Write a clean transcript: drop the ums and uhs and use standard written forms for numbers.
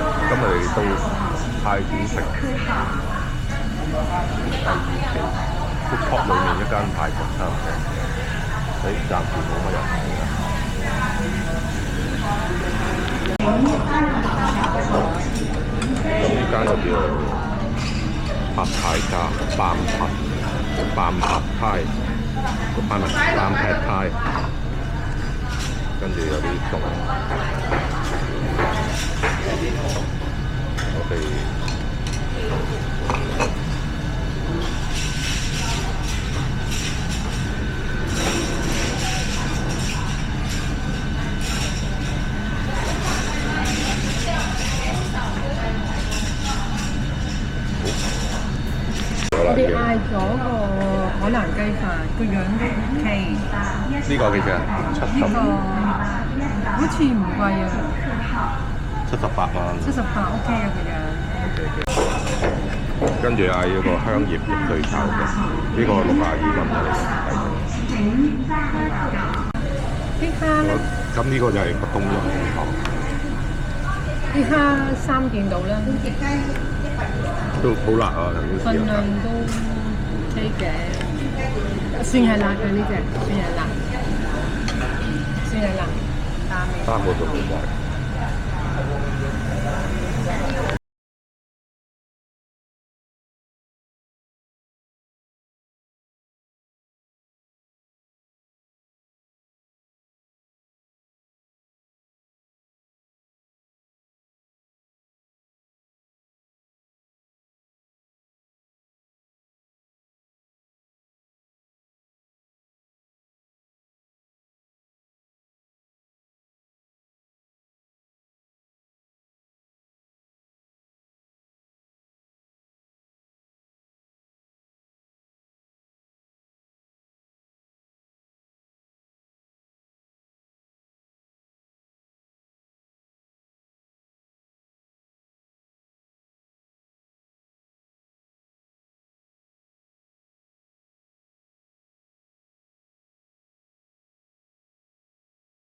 今日嚟到太古城第二期 food court 裏面一間泰國餐廳，暫時冇乜人睇啦。咁呢間就叫做拍泰家扮拍泰，個扮劈泰，跟住有啲餸。我哋我哋嗌咗個海南雞飯，個樣都 OK。呢個幾錢？70。呢個好似唔貴啊78蚊。78 OK 啊個樣。跟住嗌一個香葉肉碎炒嘅，呢個62蚊啊，啲蝦咧？咁呢個就係個冬陰功啲蝦3件到啦，都好辣啊！份量都 OK 嘅，算係辣嘅呢隻，算係辣，算係辣，但係3個都好貴。